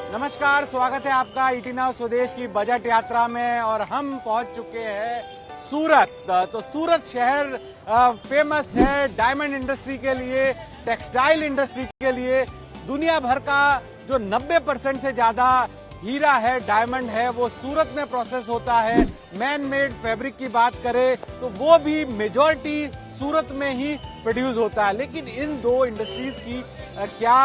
नमस्कार, स्वागत है आपका ईटी नाउ स्वदेश की बजट यात्रा में। और हम पहुंच चुके हैं सूरत। तो सूरत शहर फेमस है डायमंड इंडस्ट्री के लिए, टेक्सटाइल इंडस्ट्री के लिए। दुनिया भर का जो 90% से ज्यादा हीरा है, डायमंड है, वो सूरत में प्रोसेस होता है। मैन मेड फैब्रिक की बात करें तो वो भी मेजॉरिटी सूरत में ही प्रोड्यूस होता है। लेकिन इन दो इंडस्ट्रीज की क्या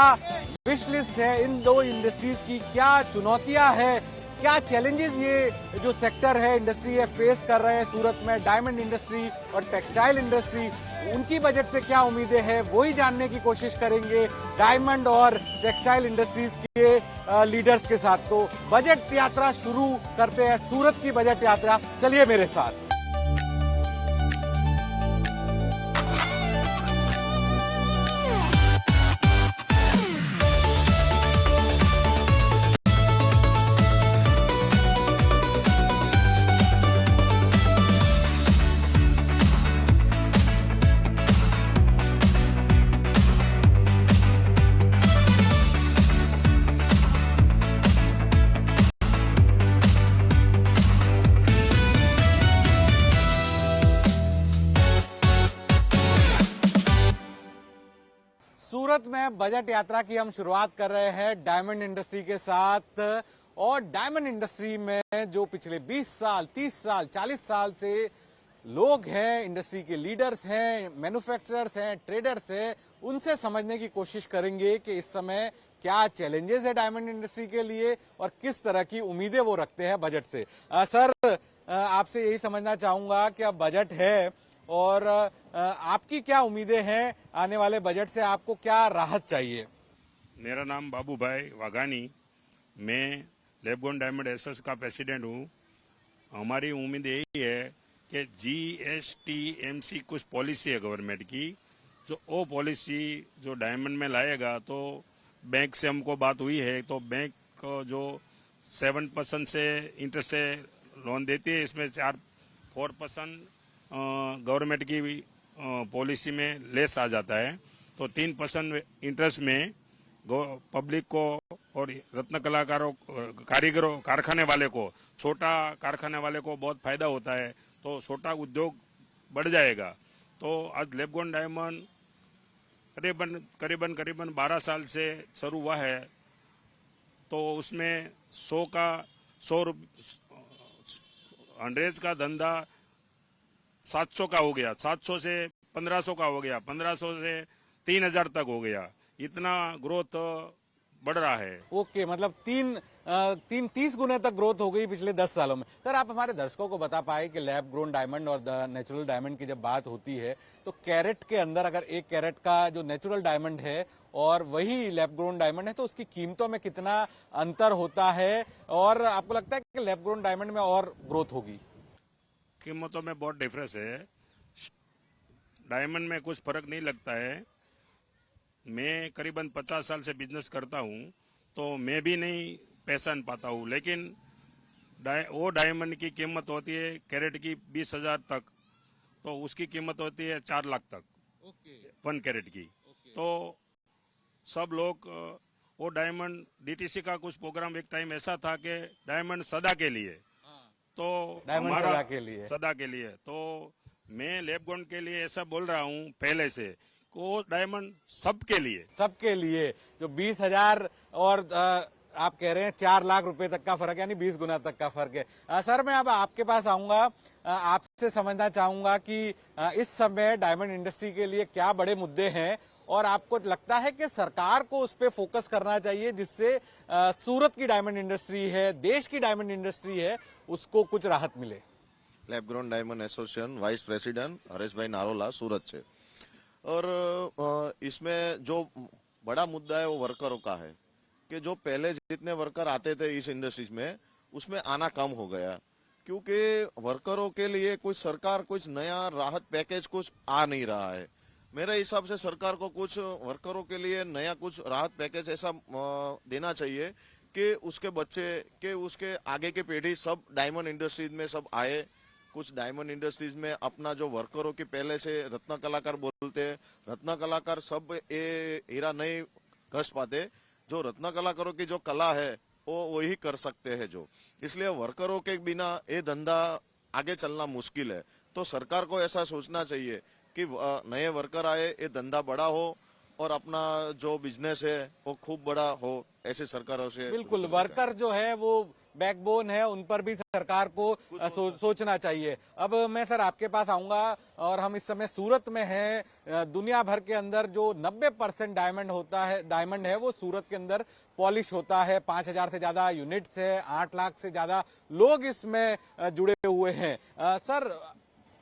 विश लिस्ट है, इन दो इंडस्ट्रीज की क्या चुनौतियां हैं, क्या चैलेंजेस ये जो सेक्टर है, इंडस्ट्री है, फेस कर रहे हैं सूरत में, डायमंड इंडस्ट्री और टेक्सटाइल इंडस्ट्री, उनकी बजट से क्या उम्मीदें हैं, वही जानने की कोशिश करेंगे डायमंड और टेक्सटाइल इंडस्ट्रीज के लीडर्स के साथ। तो बजट यात्रा शुरू करते हैं, सूरत की बजट यात्रा। चलिए मेरे साथ। सूरत में बजट यात्रा की हम शुरुआत कर रहे हैं डायमंड इंडस्ट्री के साथ। और डायमंड इंडस्ट्री में जो पिछले 20 साल, 30 साल, 40 साल से लोग हैं, इंडस्ट्री के लीडर्स हैं, मैन्युफैक्चरर्स हैं, ट्रेडर्स हैं, उनसे समझने की कोशिश करेंगे कि इस समय क्या चैलेंजेस है डायमंड इंडस्ट्री के लिए और किस तरह की उम्मीदें वो रखते हैं बजट से। सर, आपसे यही समझना चाहूंगा कि अब बजट है और आपकी क्या उम्मीदें हैं आने वाले बजट से, आपको क्या राहत चाहिए? मेरा नाम बाबू भाई वाघानी, मैं लेबगोन डायमंड एसोस का प्रेसिडेंट हूँ। हमारी उम्मीद यही है कि GSTMC कुछ पॉलिसी है गवर्नमेंट की, जो वो पॉलिसी जो डायमंड में लाएगा। तो बैंक से हमको बात हुई है, तो बैंक जो 7% से इंटरेस्ट से लोन देती है, इसमें 4% गवर्नमेंट की पॉलिसी में लेस आ जाता है। तो 3% इंटरेस्ट में पब्लिक को और रत्न कलाकारों, कारीगरों, कारखाने वाले को, छोटा कारखाने वाले को बहुत फायदा होता है। तो छोटा उद्योग बढ़ जाएगा। तो आज लेबगोन डायमंड करीबन 12 साल से शुरू हुआ है। तो उसमें 100 का धंधा 700 का हो गया, 700 से 1500 का हो गया, 1500 से 3000 तक हो गया। इतना ग्रोथ बढ़ रहा है। ओके, मतलब 30 गुने तक ग्रोथ हो गई पिछले 10 सालों में। सर, आप हमारे दर्शकों को बता पाए कि लैब ग्रोन डायमंड और नेचुरल डायमंड की जब बात होती है तो कैरेट के अंदर अगर 1 कैरेट का जो नेचुरल डायमंड है और वही लैब ग्रोन डायमंड है तो उसकी कीमतों में कितना अंतर होता है, और आपको लगता है कि लैब ग्रोन डायमंड में और ग्रोथ होगी? कीमतों में बहुत डिफरेंस है। डायमंड में कुछ फर्क नहीं लगता है। मैं करीबन 50 साल से बिजनेस करता हूँ, तो मैं भी नहीं पहचान पाता हूँ। लेकिन वो डायमंड की कीमत होती है कैरेट की 20,000 तक, तो उसकी कीमत होती है 4 लाख तक। 1 कैरेट की। तो सब लोग वो डायमंड, DTC का कुछ प्रोग्राम एक टाइम ऐसा था कि डायमंड सदा के लिए, तो डायमंड सदा के लिए। तो मैं लेबगोन के लिए ऐसा बोल रहा हूँ पहले से, को डायमंड सबके लिए जो 20,000 और आप कह रहे हैं 4 लाख रुपए तक का फर्क, यानी 20 गुना तक का फर्क है। सर, मैं अब आपके पास आऊंगा, आपसे समझना चाहूंगा कि इस समय डायमंड इंडस्ट्री के लिए क्या बड़े मुद्दे हैं और आपको लगता है कि सरकार को उस पर फोकस करना चाहिए जिससे सूरत की डायमंड इंडस्ट्री है, देश की डायमंड इंडस्ट्री है, उसको कुछ राहत मिले। Lab grown diamond association vice president Haresh bhai Narola सूरत से। और इसमें जो बड़ा मुद्दा है वो वर्करों का है कि जो पहले जितने वर्कर आते थे इस इंडस्ट्रीज में, उसमें आना कम हो गया, क्योंकि वर्करों के लिए कुछ सरकार कुछ नया राहत पैकेज कुछ आ नहीं रहा है। मेरे हिसाब से सरकार को कुछ वर्करों के लिए नया कुछ राहत पैकेज ऐसा देना चाहिए कि उसके बच्चे के उसके आगे की पीढ़ी सब डायमंड इंडस्ट्रीज में सब आए। कुछ डायमंड इंडस्ट्रीज में अपना जो वर्करों की पहले से रत्न कलाकार बोलते हैं, रत्न कलाकार सब ये हीरा नहीं घस पाते। जो रत्न कलाकारों की जो कला है वो वही कर सकते हैं जो, इसलिए वर्करों के बिना ये धंधा आगे चलना मुश्किल है। तो सरकार को ऐसा सोचना चाहिए कि नए वर्कर आए, ये धंधा बड़ा हो और अपना जो बिजनेस है वो खूब बड़ा हो, ऐसे सरकारों से बिल्कुल, वर्कर जो है वो बैकबोन है, उन पर भी सरकार को सोचना चाहिए। अब मैं सर आपके पास आऊंगा और हम इस समय सूरत में हैं। दुनिया भर के अंदर जो 90% डायमंड है वो सूरत के अंदर पॉलिश होता है। 5,000 से ज्यादा यूनिट्स है, 8 लाख से ज्यादा लोग इसमें जुड़े हुए हैं। सर,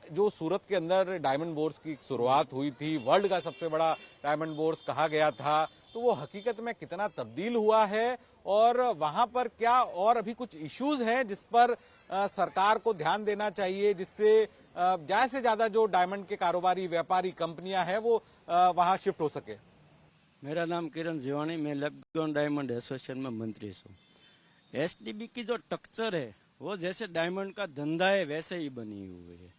जो सूरत के अंदर डायमंड बोर्स की शुरुआत हुई थी, वर्ल्ड का सबसे बड़ा डायमंड बोर्स कहा गया था, तो वो हकीकत में कितना तब्दील हुआ है और वहां पर क्या और अभी कुछ इश्यूज हैं जिस पर सरकार को ध्यान देना चाहिए, जिससे ज्यादा से ज्यादा जो डायमंड के कारोबारी व्यापारी कंपनियां हैं वो वहां शिफ्ट हो सके। मेरा नाम किरण जीवाणी, मैं लेबगॉन डायमंड एसोसिएशन में मंत्री हूँ। एसडीबी की जो स्ट्रक्चर है वो जैसे डायमंड का धंधा है वैसे ही बनी हुई है।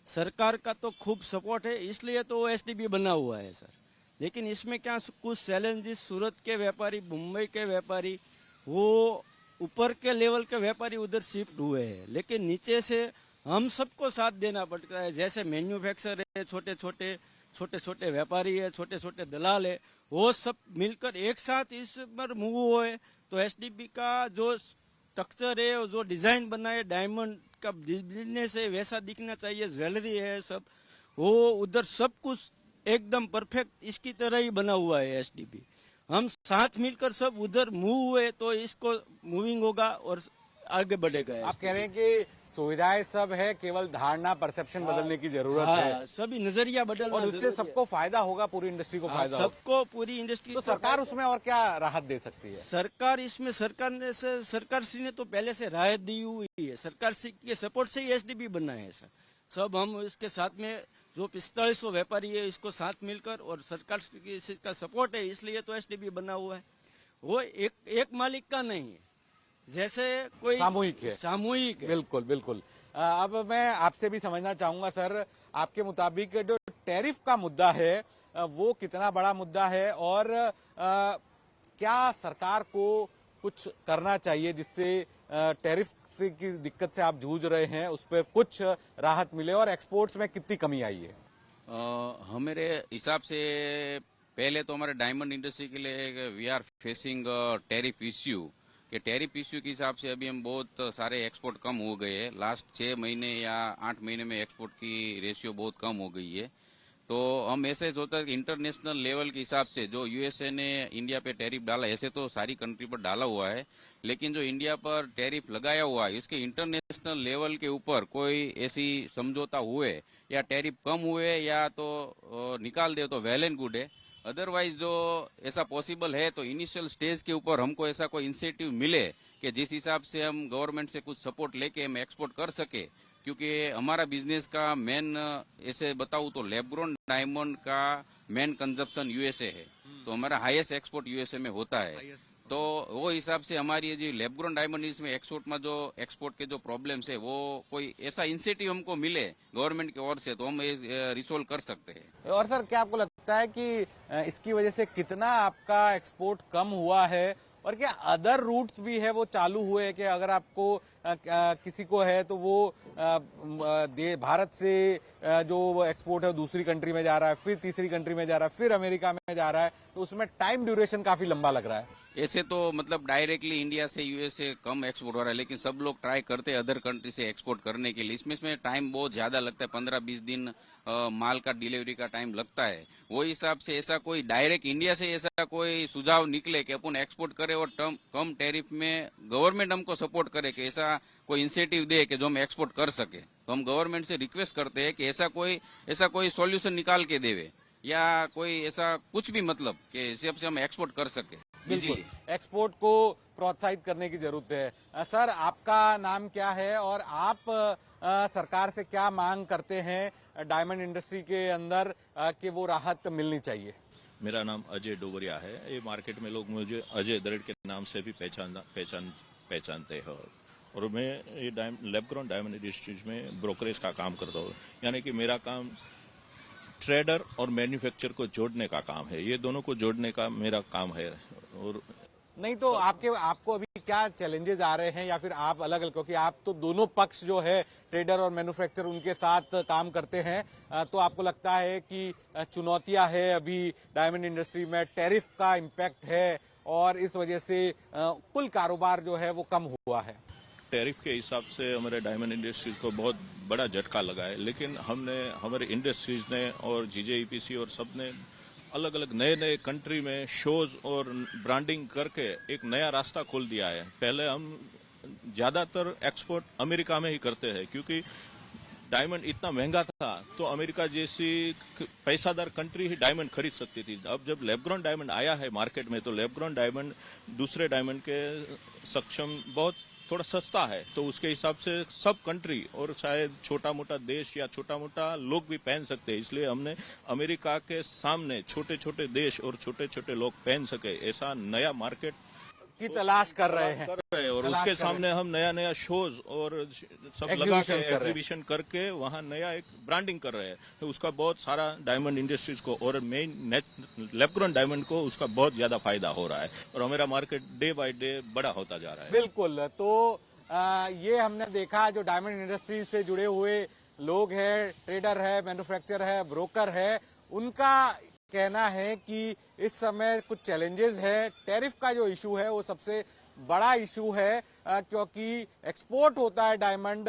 सरकार का तो खूब सपोर्ट है, इसलिए तो वो एसडीबी बना हुआ है सर। लेकिन इसमें क्या कुछ चैलेंजेस, सूरत के व्यापारी, मुंबई के व्यापारी, वो ऊपर के लेवल के व्यापारी उधर शिफ्ट हुए हैं, लेकिन नीचे से हम सबको साथ देना पड़ता है। जैसे मैन्युफैक्चर है, छोटे छोटे व्यापारी है, छोटे छोटे दलाल है, वो सब मिलकर एक साथ इस पर मूव हुए तो एसडीबी का जो स्ट्रक्चर है, जो डिजाइन बना है, डायमंड का बिजनेस है वैसा दिखना चाहिए, ज्वेलरी है सब, वो उधर सब कुछ एकदम परफेक्ट इसकी तरह ही बना हुआ है एसडीबी। हम साथ मिलकर सब उधर मूव हुए तो इसको मूविंग होगा और आगे बढ़ेगा। आप कह रहे हैं कि सुविधाएं सब है, केवल धारणा, परसेप्शन बदलने की जरूरत है, सभी नजरिया बदलना और उससे सबको फायदा होगा, पूरी इंडस्ट्री को फायदा होगा। सबको, पूरी इंडस्ट्री। तो सरकार उसमें और क्या राहत दे सकती है? सरकार इसमें सरकार श्री ने तो पहले से राहत दी हुई है। सरकार के सपोर्ट से ही एसडीबी बना है सर। सब हम इसके साथ में जो 4500 व्यापारी है इसको साथ मिलकर, और सरकार का सपोर्ट है इसलिए तो एसडीबी बना हुआ है। वो एक मालिक का नहीं है, जैसे कोई सामूहिक है। बिल्कुल बिल्कुल। अब मैं आपसे भी समझना चाहूंगा सर, आपके मुताबिक जो टैरिफ का मुद्दा है वो कितना बड़ा मुद्दा है और क्या सरकार को कुछ करना चाहिए जिससे टैरिफ की दिक्कत से आप जूझ रहे हैं उस पर कुछ राहत मिले और एक्सपोर्ट्स में कितनी कमी आई है? हमारे हिसाब से पहले तो हमारे डायमंड इंडस्ट्री के लिए we are facing tariff issue, कि टैरिफ इश्यू के हिसाब से अभी हम बहुत सारे एक्सपोर्ट कम हो गए हैं। लास्ट 6 महीने या 8 महीने में एक्सपोर्ट की रेशियो बहुत कम हो गई है। तो हम ऐसे सोचते हैं कि इंटरनेशनल लेवल के हिसाब से जो यूएसए ने इंडिया पे टैरिफ डाला, ऐसे तो सारी कंट्री पर डाला हुआ है, लेकिन जो इंडिया पर टैरिफ लगाया हुआ है इसके इंटरनेशनल लेवल के ऊपर कोई ऐसी समझौता हुए या टैरिफ कम हुए या तो निकाल दे तो वेल एंड गुड है। अदरवाइज जो ऐसा पॉसिबल है तो इनिशियल स्टेज के ऊपर हमको ऐसा कोई इंसेंटिव मिले कि जिस हिसाब से हम गवर्नमेंट से कुछ सपोर्ट लेके हम एक्सपोर्ट कर सके, क्योंकि हमारा बिजनेस का मेन ऐसे बताऊं तो लैब-ग्रोन डायमंड का मेन कंजप्शन यूएसए है, तो हमारा हाईएस्ट एक्सपोर्ट यूएसए में होता है। तो वो हिसाब से हमारी जो लैब-ग्रोन डायमंड इसमें एक्सपोर्ट में जो एक्सपोर्ट के जो प्रॉब्लम्स है वो कोई ऐसा इंसेंटिव हमको मिले गवर्नमेंट की ओर से तो हम रिसोल्व कर सकते हैं। और सर, क्या आपको लगता है कि इसकी वजह से कितना आपका एक्सपोर्ट कम हुआ है और क्या अदर रूट्स भी है वो चालू हुए हैं कि अगर आपको किसी को है तो वो भारत से जो एक्सपोर्ट है दूसरी कंट्री में जा रहा है, फिर तीसरी कंट्री में जा रहा है, फिर अमेरिका में जा रहा है, तो उसमें टाइम ड्यूरेशन काफी लंबा लग रहा है? ऐसे तो मतलब डायरेक्टली इंडिया से यूएसए कम एक्सपोर्ट हो रहा है, लेकिन सब लोग ट्राई करते हैं अदर कंट्री से एक्सपोर्ट करने के लिए। इसमें टाइम बहुत ज्यादा लगता है, 15-20 दिन माल का डिलीवरी का टाइम लगता है। वो हिसाब से ऐसा कोई डायरेक्ट इंडिया से ऐसा कोई सुझाव निकले कि अपन एक्सपोर्ट करे और कम टैरिफ में गवर्नमेंट हमको सपोर्ट करे, कि ऐसा कोई इंसेंटिव दे कि जो हम एक्सपोर्ट कर सके, तो हम गवर्नमेंट से रिक्वेस्ट करते हैं कि ऐसा कोई सॉल्यूशन निकाल के देवे या कोई ऐसा कुछ भी, मतलब कि इस हिसाब से हम एक्सपोर्ट कर सके। बिल्कुल, एक्सपोर्ट को प्रोत्साहित करने की जरूरत है। सर, आपका नाम क्या है और आप सरकार से क्या मांग करते हैं डायमंड इंडस्ट्री के अंदर कि वो राहत मिलनी चाहिए? मेरा नाम अजय डोगरिया है। ये मार्केट में लोग मुझे अजय दरड़ के नाम से भी पहचानते हैं और मैं ये लैब-ग्रोन डायमंड इंडस्ट्रीज में ब्रोकरेज का काम करता हूँ। यानी कि मेरा काम ट्रेडर और मैन्युफैक्चर को जोड़ने का काम है, ये दोनों को जोड़ने का मेरा काम है। और नहीं तो आपको अभी क्या चैलेंजेस आ रहे हैं, या फिर आप अलग अलग, क्योंकि आप तो दोनों पक्ष जो है ट्रेडर और मैन्युफैक्चरर उनके साथ काम करते हैं, तो आपको लगता है कि चुनौतियां है अभी डायमंड इंडस्ट्री में, टैरिफ का इम्पैक्ट है और इस वजह से कुल कारोबार जो है वो कम हुआ है? टैरिफ के हिसाब से हमारे डायमंड इंडस्ट्रीज को बहुत बड़ा झटका लगा है, लेकिन हमने हमारे इंडस्ट्रीज ने और जीजेईपीसी और सब ने अलग अलग नए नए कंट्री में शोज और ब्रांडिंग करके एक नया रास्ता खोल दिया है। पहले हम ज्यादातर एक्सपोर्ट अमेरिका में ही करते हैं, क्योंकि डायमंड इतना महंगा था तो अमेरिका जैसी पैसादार कंट्री ही डायमंड खरीद सकती थी। अब जब लैब ग्रोन डायमंड आया है मार्केट में, तो लैब ग्रोन डायमंड दूसरे डायमंड के सक्षम बहुत थोड़ा सस्ता है, तो उसके हिसाब से सब कंट्री और शायद छोटा मोटा देश या छोटा मोटा लोग भी पहन सकते हैं। इसलिए हमने अमेरिका के सामने छोटे छोटे देश और छोटे छोटे लोग पहन सके ऐसा नया मार्केट की तलाश कर रहे हैं और उसके सामने हम नया नया शोज और सब लगा के एग्जीबिशन करके वहाँ नया एक ब्रांडिंग कर रहे हैं। तो उसका बहुत सारा डायमंड इंडस्ट्रीज को और मेन लैब ग्रोन डायमंड को उसका बहुत ज्यादा फायदा हो रहा है और हमारा मार्केट डे बाय डे बड़ा होता जा रहा है। बिल्कुल। तो ये हमने देखा जो डायमंड इंडस्ट्री से जुड़े हुए लोग हैं, ट्रेडर है, मैन्युफैक्चरर है, ब्रोकर है, उनका कहना है कि इस समय कुछ चैलेंजेस है। टैरिफ का जो इशू है वो सबसे बड़ा इशू है, क्योंकि एक्सपोर्ट होता है डायमंड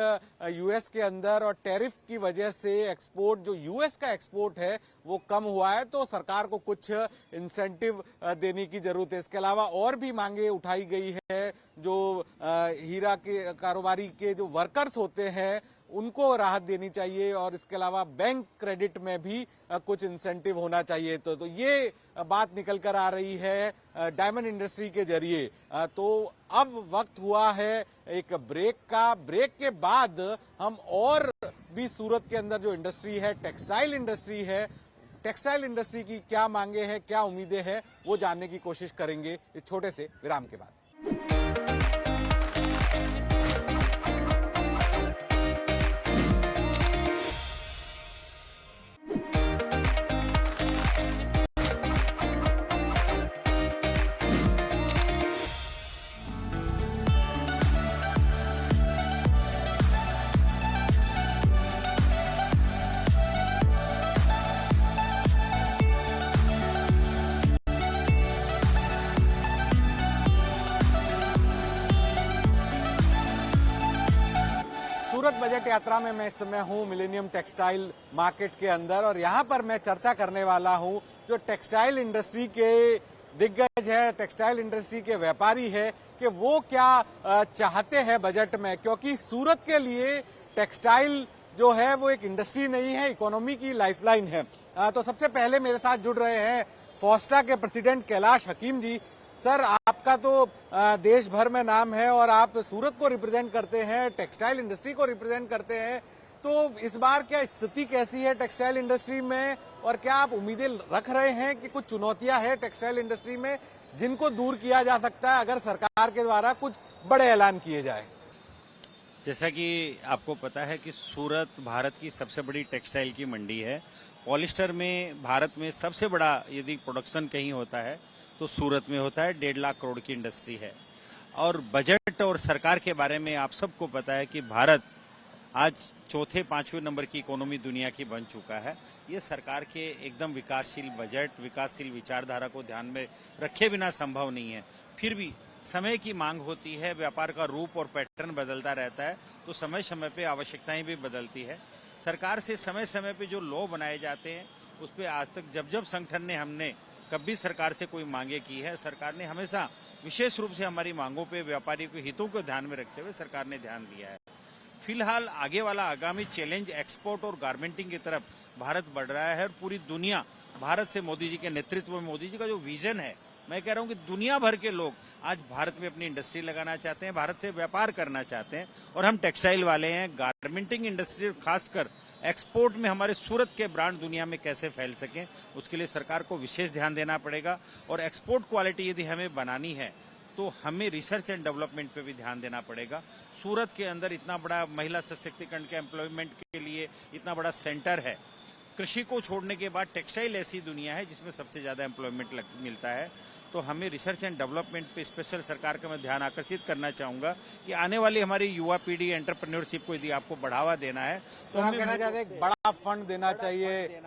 यूएस के अंदर और टैरिफ की वजह से एक्सपोर्ट, जो यूएस का एक्सपोर्ट है वो कम हुआ है, तो सरकार को कुछ इंसेंटिव देने की जरूरत है। इसके अलावा और भी मांगे उठाई गई है। जो हीरा के कारोबारी के जो वर्कर्स होते हैं उनको राहत देनी चाहिए और इसके अलावा बैंक क्रेडिट में भी कुछ इंसेंटिव होना चाहिए। तो ये बात निकल कर आ रही है डायमंड इंडस्ट्री के जरिए। तो अब वक्त हुआ है एक ब्रेक का। ब्रेक के बाद हम और भी सूरत के अंदर जो इंडस्ट्री है, टेक्सटाइल इंडस्ट्री है, टेक्सटाइल इंडस्ट्री की क्या मांगे हैं, क्या उम्मीदें हैं, वो जानने की कोशिश करेंगे इस छोटे से विराम के बाद। सूरत बजट यात्रा में मैं इस समय हूँ मिलेनियम टेक्सटाइल मार्केट के अंदर और यहाँ पर मैं चर्चा करने वाला हूँ जो टेक्सटाइल इंडस्ट्री के दिग्गज है, टेक्सटाइल इंडस्ट्री के व्यापारी है, कि वो क्या चाहते हैं बजट में, क्योंकि सूरत के लिए टेक्सटाइल जो है वो एक इंडस्ट्री नहीं है, इकोनॉमी की लाइफलाइन है। तो सबसे पहले मेरे साथ जुड़ रहे हैं फोस्टा के प्रेसिडेंट कैलाश हकीम जी। सर, आपका तो देश भर में नाम है और आप सूरत को रिप्रेजेंट करते हैं, टेक्सटाइल इंडस्ट्री को रिप्रेजेंट करते हैं, तो इस बार क्या स्थिति कैसी है टेक्सटाइल इंडस्ट्री में और क्या आप उम्मीदें रख रहे हैं कि कुछ चुनौतियां हैं टेक्सटाइल इंडस्ट्री में जिनको दूर किया जा सकता है अगर सरकार के द्वारा कुछ बड़े ऐलान किए जाए? जैसा कि आपको पता है कि सूरत भारत की सबसे बड़ी टेक्सटाइल की मंडी है। पॉलिस्टर में भारत में सबसे बड़ा यदि प्रोडक्शन कहीं होता है तो सूरत में होता है। 1.5 लाख करोड़ की इंडस्ट्री है। और बजट और सरकार के बारे में आप सबको पता है कि भारत आज चौथे 5वें नंबर की इकोनॉमी दुनिया की बन चुका है। ये सरकार के एकदम विकासशील बजट, विकासशील विचारधारा को ध्यान में रखे बिना संभव नहीं है। फिर भी समय की मांग होती है, व्यापार का रूप और पैटर्न बदलता रहता है, तो समय समय पे आवश्यकताएं भी बदलती है। सरकार से समय समय पे जो लॉ बनाए जाते हैं उस पर आज तक जब जब संगठन ने हमने कभी सरकार से कोई मांगे की है, सरकार ने हमेशा विशेष रूप से हमारी मांगों पे, व्यापारियों के हितों को ध्यान में रखते हुए सरकार ने ध्यान दिया है। फिलहाल आगे वाला आगामी चैलेंज एक्सपोर्ट और गारमेंटिंग की तरफ भारत बढ़ रहा है और पूरी दुनिया भारत से मोदी जी के नेतृत्व में, मोदी जी का जो विजन है, मैं कह रहा हूं कि दुनिया भर के लोग आज भारत में अपनी इंडस्ट्री लगाना चाहते हैं, भारत से व्यापार करना चाहते हैं और हम टेक्सटाइल वाले हैं। गारमेंटिंग इंडस्ट्री खासकर एक्सपोर्ट में हमारे सूरत के ब्रांड दुनिया में कैसे फैल सकें, उसके लिए सरकार को विशेष ध्यान देना पड़ेगा। और एक्सपोर्ट क्वालिटी यदि हमें बनानी है तो हमें रिसर्च एंड डेवलपमेंट पे भी ध्यान देना पड़ेगा। सूरत के अंदर इतना बड़ा महिला सशक्तिकरण के एम्प्लॉयमेंट के लिए इतना बड़ा सेंटर है, कृषि को छोड़ने के बाद टेक्सटाइल ऐसी दुनिया है जिसमें सबसे ज्यादा एम्प्लॉयमेंट मिलता है। तो हमें रिसर्च एंड डेवलपमेंट पे स्पेशल सरकार का मैं ध्यान आकर्षित करना चाहूंगा कि आने वाली हमारी युवा पीढ़ी एंटरप्रेन्योरशिप को यदि आपको बढ़ावा देना है तो हम कहना चाहते हैं एक बड़ा फंड देना चाहिए,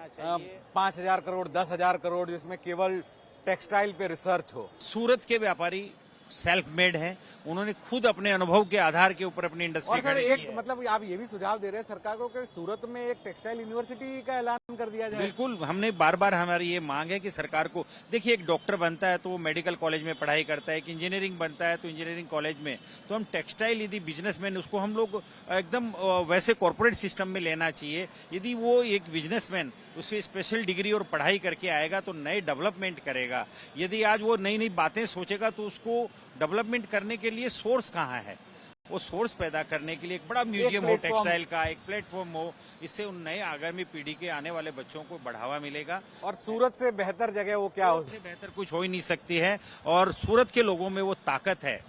5,000 करोड़, 10,000 करोड़, जिसमें केवल टेक्सटाइल पे रिसर्च हो। सूरत के व्यापारी सेल्फ मेड हैं, उन्होंने खुद अपने अनुभव के आधार के ऊपर अपनी इंडस्ट्री और सर एक मतलब आप ये भी सुझाव दे रहे हैं सरकार को कि सूरत में एक टेक्सटाइल यूनिवर्सिटी का ऐलान कर दिया जाए। बिल्कुल, हमने बार बार हमारी ये मांग है कि सरकार को, देखिए एक डॉक्टर बनता है तो वो मेडिकल कॉलेज में पढ़ाई करता है, एक इंजीनियरिंग बनता है तो इंजीनियरिंग कॉलेज में, तो हम टेक्सटाइल यदि बिजनेसमैन उसको हम लोग एकदम वैसे कॉर्पोरेट सिस्टम में लेना चाहिए। यदि वो एक बिजनेसमैन उसकी स्पेशल डिग्री और पढ़ाई करके आएगा तो नए डेवलपमेंट करेगा। यदि आज वो नई नई बातें सोचेगा तो उसको डेवलपमेंट करने के लिए सोर्स कहाँ है, वो सोर्स पैदा करने के लिए एक बड़ा म्यूजियम हो टेक्सटाइल का, एक प्लेटफॉर्म हो, इससे उन नए आगामी पीढ़ी के आने वाले बच्चों को बढ़ावा मिलेगा। और सूरत से बेहतर जगह वो क्या हो, सूरत से बेहतर कुछ हो ही नहीं सकती है। और सूरत के लोगों में वो ताकत है।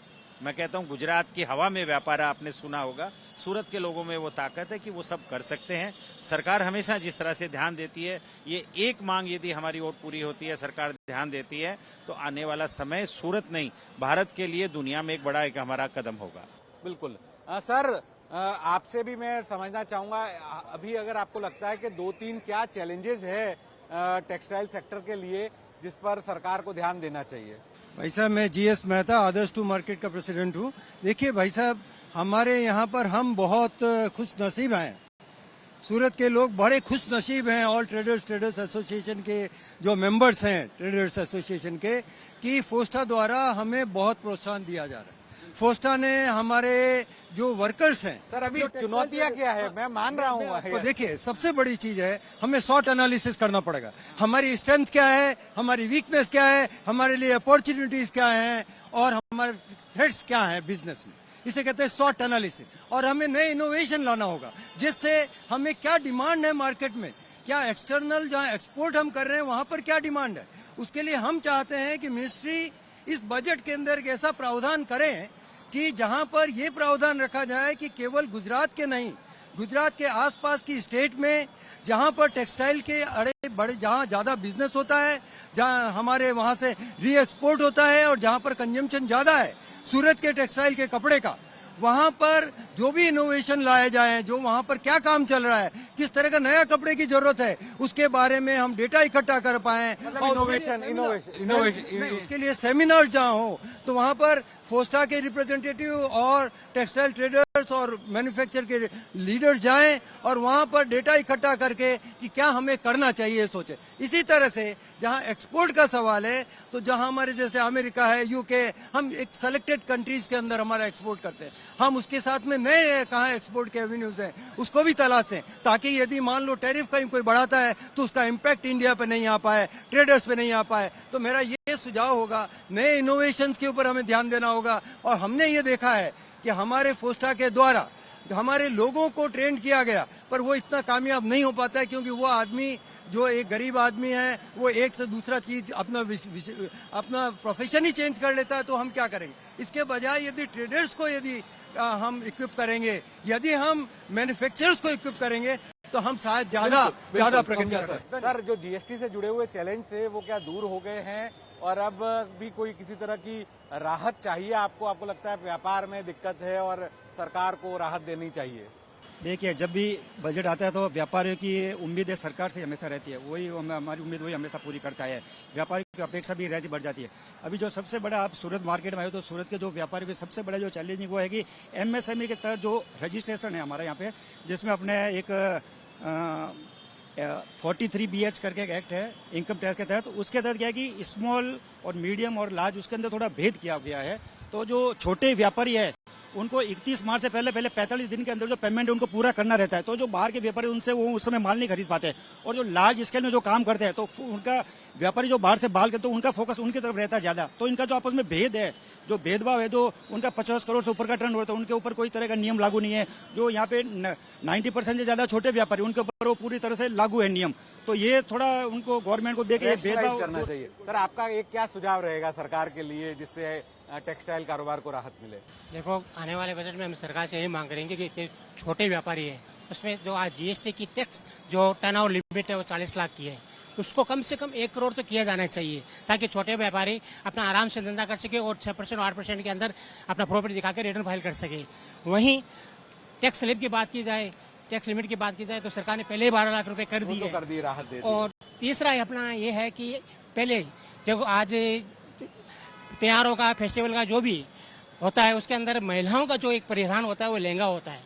मैं कहता हूं गुजरात की हवा में व्यापार आपने सुना होगा, सूरत के लोगों में वो ताकत है कि वो सब कर सकते हैं। सरकार हमेशा जिस तरह से ध्यान देती है, ये एक मांग यदि हमारी और पूरी होती है, सरकार ध्यान देती है, तो आने वाला समय सूरत नहीं भारत के लिए दुनिया में एक बड़ा एक हमारा कदम होगा। बिल्कुल। सर आपसे भी मैं समझना चाहूंगा, अभी अगर आपको लगता है कि 2-3 क्या चैलेंजेस है टेक्सटाइल सेक्टर के लिए जिस पर सरकार को ध्यान देना चाहिए? भाई साहब, मैं जीएस मेहता आदर्श टू मार्केट का प्रेसिडेंट हूँ। देखिए भाई साहब, हमारे यहाँ पर हम बहुत खुश नसीब हैं, सूरत के लोग बड़े खुश नसीब हैं। ऑल ट्रेडर्स एसोसिएशन के जो मेंबर्स हैं ट्रेडर्स एसोसिएशन के, कि फोस्टा द्वारा हमें बहुत प्रोत्साहन दिया जा रहा है। फोस्टा ने हमारे जो वर्कर्स हैं, सर अभी चुनौतियां क्या है, मैं मान रहा हूँ। तो देखिए सबसे बड़ी चीज है, हमें शॉर्ट एनालिसिस करना पड़ेगा। हमारी स्ट्रेंथ क्या है, हमारी वीकनेस क्या है, हमारे लिए अपॉर्चुनिटीज क्या हैं और हमारे थ्रेट्स क्या हैं बिजनेस में, इसे कहते हैं शॉर्ट एनालिसिस। और हमें नए इनोवेशन लाना होगा, जिससे हमें क्या डिमांड है मार्केट में, क्या एक्सटर्नल जहाँ एक्सपोर्ट हम कर रहे हैं वहां पर क्या डिमांड है। उसके लिए हम चाहते हैं कि मिनिस्ट्री इस बजट के अंदर एक ऐसा प्रावधान करें कि जहां पर ये प्रावधान रखा जाए कि केवल गुजरात के नहीं, गुजरात के आसपास की स्टेट में जहां पर टेक्सटाइल के अड़े बड़े जहां ज्यादा बिजनेस होता है, जहां हमारे वहां से री एक्सपोर्ट होता है और जहां पर कंजम्पशन ज्यादा है सूरत के टेक्सटाइल के कपड़े का, वहां पर जो भी इनोवेशन लाए जाए, जो वहां पर क्या काम चल रहा है, किस तरह का नया कपड़े की जरूरत है, उसके बारे में हम डेटा इकट्ठा कर पाए। इनोवेशन उसके लिए सेमिनार जहाँ हो तो वहां पर फोस्टा के रिप्रेजेंटेटिव और टेक्सटाइल ट्रेडर्स और मैन्युफैक्चर के लीडर्स जाएं और वहां पर डेटा इकट्ठा करके कि क्या हमें करना चाहिए सोचे। इसी तरह से जहां एक्सपोर्ट का सवाल है, तो जहां हमारे जैसे अमेरिका है, यूके, हम एक सेलेक्टेड कंट्रीज के अंदर हमारा एक्सपोर्ट करते हैं, हम उसके साथ में नए कहाँ एक्सपोर्ट के एवेन्यूज हैं उसको भी तलाशें, ताकि यदि मान लो टैरिफ कहीं कोई बढ़ाता है तो उसका इम्पैक्ट इंडिया पे नहीं आ पाए, ट्रेडर्स पे नहीं आ पाए। तो मेरा ये सुझाव होगा, नए इनोवेशंस के ऊपर हमें ध्यान देना होगा। और हमने ये देखा है कि हमारे फोस्टा के द्वारा हमारे लोगों को ट्रेन किया गया, पर वो इतना कामयाब नहीं हो पाता है, क्योंकि वो आदमी जो एक गरीब आदमी है वो एक से दूसरा चीज अपना प्रोफेशन ही चेंज कर लेता है। तो हम क्या करेंगे? इसके बजाय यदि ट्रेडर्स को यदि हम इक्विप करेंगे, यदि हम मैन्युफैक्चरर्स को इक्विप करेंगे, तो हम शायद ज्यादा प्रगति कर सकते हैं। सर जो जीएसटी से जुड़े हुए चैलेंज थे वो क्या दूर हो गए हैं और अब भी कोई किसी तरह की राहत चाहिए आपको? आपको लगता है व्यापार में दिक्कत है और सरकार को राहत देनी चाहिए? देखिए, जब भी बजट आता है तो व्यापारियों की उम्मीदें सरकार से हमेशा रहती है, वही हमारी उम्मीद वही हमेशा पूरी करता है। व्यापारियों की अपेक्षा भी रहती बढ़ जाती है। अभी जो सबसे बड़ा, आप सूरत मार्केट में आए तो सूरत के जो व्यापारियों के सबसे बड़ा जो चैलेंजिंग वो है कि एमएसएमई के तहत जो रजिस्ट्रेशन है हमारे यहाँ पे, जिसमें अपने एक 43BH करके एक एक्ट है इनकम टैक्स के तहत, उसके तहत क्या है कि स्मॉल और मीडियम और लार्ज उसके अंदर थोड़ा भेद किया गया है। तो जो छोटे व्यापारी है उनको 31 मार्च से पहले 45 दिन के अंदर जो पेमेंट है उनको पूरा करना रहता है। तो जो बाहर के व्यापारी उनसे वो उस समय माल नहीं खरीद पाते, और जो लार्ज स्केल में जो काम करते हैं तो उनका व्यापारी जो बाहर से बाल करते हैं, तो उनका फोकस उनकी तरफ रहता है ज्यादा। तो इनका जो आपस में भेद है, जो भेदभाव है, जो उनका 50 करोड़ से ऊपर का टर्न होता है, उनके ऊपर कोई तरह का नियम लागू नहीं है। जो यहाँ पे 90% से ज्यादा छोटे व्यापारी, उनके ऊपर वो पूरी तरह से लागू है नियम। तो ये थोड़ा उनको गवर्नमेंट को देके भेदभाव करना चाहिए। सर आपका एक क्या सुझाव रहेगा सरकार के लिए जिससे टेक्सटाइल कारोबार को राहत मिले? देखो, आने वाले बजट में हम सरकार से यही मांग करेंगे कि जो छोटे व्यापारी है उसमें जो आज जीएसटी की टैक्स जो टर्नओवर लिमिट है वो 40 लाख की है, उसको कम से कम 1 करोड़ तो किया जाना चाहिए, ताकि छोटे व्यापारी अपना आराम से धंधा कर सके और 6% और 8% के अंदर अपना प्रॉफिट दिखा के रिटर्न फाइल कर सके। वहीं टैक्स स्लैब की बात की जाए, टैक्स लिमिट की बात की जाए तो सरकार ने पहले ही 12 लाख रुपए कर दिए, कर दी, राहत दे दी। और तीसरा अपना ये है कि पहले जब आज त्योहारों का, फेस्टिवल का जो भी होता है उसके अंदर महिलाओं का जो एक परिधान होता है वो लहंगा होता है।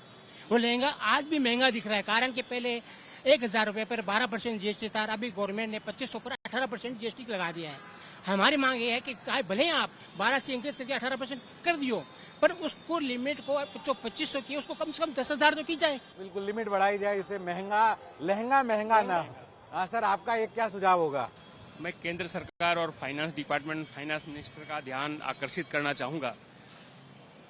वो लहंगा आज भी महंगा दिख रहा है, कारण कि पहले 1000 रुपए पर 12% जीएसटी था, अभी गवर्नमेंट ने 2500 पर 18% जीएसटी लगा दिया है। हमारी मांग ये है कि चाहे भले ही आप 12 से इंक्रीज करके 18% कर दियो, पर उसको लिमिट को जो 2500 की उसको कम से कम 10,000 तो की जाए। बिल्कुल लिमिट बढ़ाई जाए, इसे लहंगा महंगा ना हो। हाँ सर, आपका एक क्या सुझाव होगा? मैं केंद्र सरकार और फाइनेंस डिपार्टमेंट, फाइनेंस मिनिस्टर का ध्यान आकर्षित करना चाहूंगा।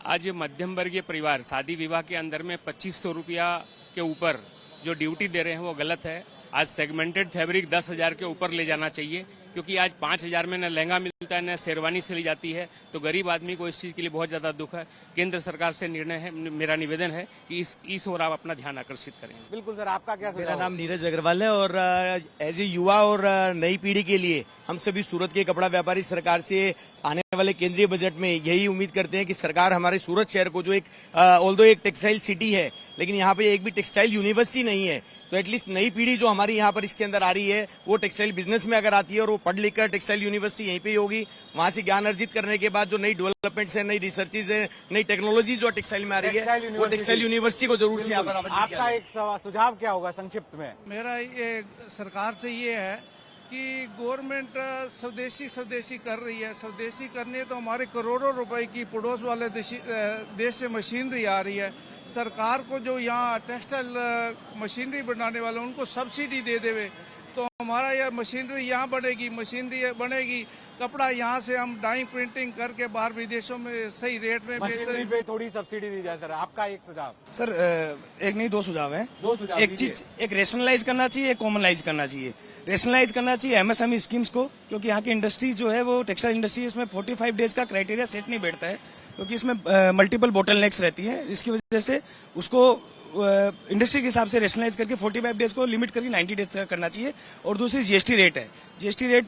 आज मध्यम वर्गीय परिवार शादी विवाह के अंदर में 2500 रुपया के ऊपर जो ड्यूटी दे रहे हैं वो गलत है। आज सेगमेंटेड फैब्रिक 10,000 के ऊपर ले जाना चाहिए, क्योंकि आज 5,000 में न लहंगा मिलता है न शेरवानी सिली जाती है, तो गरीब आदमी को इस चीज के लिए बहुत ज्यादा दुख है। केंद्र सरकार से निर्णय है, मेरा निवेदन है कि इस ओर आप अपना ध्यान आकर्षित करें। बिल्कुल सर, आपका क्या मेरा सुझाव? नाम नीरज अग्रवाल है और एज ए युवा और नई पीढ़ी के लिए हम सभी सूरत के कपड़ा व्यापारी सरकार से आने वाले केंद्रीय बजट में यही उम्मीद करते हैं कि सरकार हमारे सूरत शहर को, जो एक ऑल्दो एक टेक्सटाइल सिटी है लेकिन यहाँ पे एक भी टेक्सटाइल यूनिवर्सिटी नहीं है, तो एटलीस्ट नई पीढ़ी जो हमारी यहाँ पर इसके अंदर आ रही है वो टेक्सटाइल बिजनेस में अगर आती है और वो पढ़ लिख कर टेक्सटाइल यूनिवर्सिटी यहीं पे ही होगी, वहां से ज्ञान अर्जित करने के बाद जो नई डेवलपमेंट्स है, नई रिसर्चेज है, नई टेक्नोलॉजी जो टेक्सटाइल में आ रही है वो टेक्सटाइल यूनिवर्सिटी को जरूर से यहाँ पर आपका एक सुझाव क्या होगा संक्षिप्त में? मेरा ये सरकार से ये है कि गवर्नमेंट स्वदेशी कर रही है। स्वदेशी करनी है तो हमारे करोड़ों रुपए की पड़ोस वाले देश से मशीनरी आ रही है। सरकार को जो यहाँ टेक्सटाइल मशीनरी बनाने वाले उनको सब्सिडी दे देवे तो हमारा यह मशीनरी यहाँ बनेगी, कपड़ा यहाँ से हम डाइंग प्रिंटिंग करके बाहर विदेशों में सही रेट में मशीनरी पे थोड़ी सब्सिडी दी जाए। सर, आपका एक सुझाव? सर, एक नहीं, 2 सुझाव हैं। एक दीजिए। चीज, एक रेशनलाइज करना चाहिए, एक कॉमनलाइज करना चाहिए। रेशनलाइज करना चाहिए एमएसएमई स्कीम्स को, क्योंकि यहाँ की इंडस्ट्री जो है वो टेक्सटाइल इंडस्ट्री, उसमें 45 डेज का क्राइटेरिया सेट नहीं बैठता है, क्योंकि इसमें मल्टीपल बोटल नेक्स रहती है, जिसकी वजह से उसको इंडस्ट्री के हिसाब से रेशनलाइज करके 45 डेज को लिमिट करके 90 डेज तक करना चाहिए। और दूसरी जीएसटी रेट है, जीएसटी रेट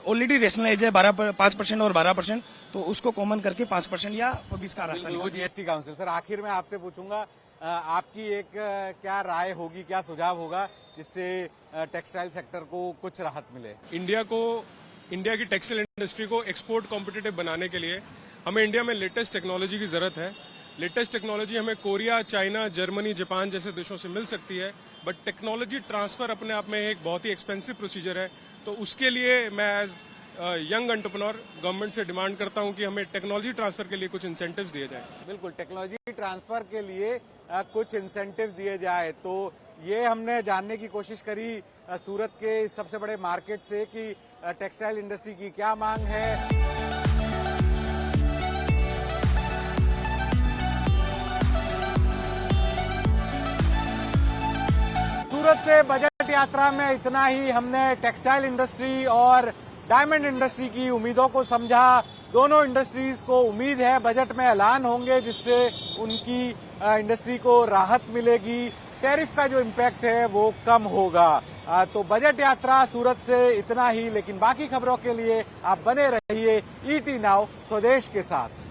ऑलरेडी रेशनलाइज है 5% और 12%, तो उसको कॉमन करके 5% या 20 का रास्ता वो जीएसटी काउंसिल। सर, आखिर में आपसे पूछूंगा, आपकी एक क्या राय होगी, क्या सुझाव होगा जिससे टेक्सटाइल सेक्टर को कुछ राहत मिले? इंडिया की टेक्सटाइल इंडस्ट्री को एक्सपोर्ट कॉम्पिटिटिव बनाने के लिए हमें इंडिया में लेटेस्ट टेक्नोलॉजी की जरूरत है। लेटेस्ट टेक्नोलॉजी हमें कोरिया, चाइना, जर्मनी, जापान जैसे देशों से मिल सकती है, बट टेक्नोलॉजी ट्रांसफर अपने आप में एक बहुत ही एक्सपेंसिव प्रोसीजर है। तो उसके लिए मैं एज यंग एंटरप्रेन्योर गवर्नमेंट से डिमांड करता हूं कि हमें टेक्नोलॉजी ट्रांसफर के लिए कुछ इंसेंटिव्स दिए जाए। बिल्कुल, टेक्नोलॉजी ट्रांसफर के लिए कुछ इंसेंटिव दिए जाए। तो ये हमने जानने की कोशिश करी सूरत के सबसे बड़े मार्केट से कि टेक्सटाइल इंडस्ट्री की क्या मांग है। सूरत से बजट यात्रा में इतना ही। हमने टेक्सटाइल इंडस्ट्री और डायमंड इंडस्ट्री की उम्मीदों को समझा। दोनों इंडस्ट्रीज को उम्मीद है बजट में ऐलान होंगे जिससे उनकी इंडस्ट्री को राहत मिलेगी, टैरिफ का जो इम्पैक्ट है वो कम होगा। तो बजट यात्रा सूरत से इतना ही, लेकिन बाकी खबरों के लिए आप बने रहिए ईटी नाउ स्वदेश के साथ।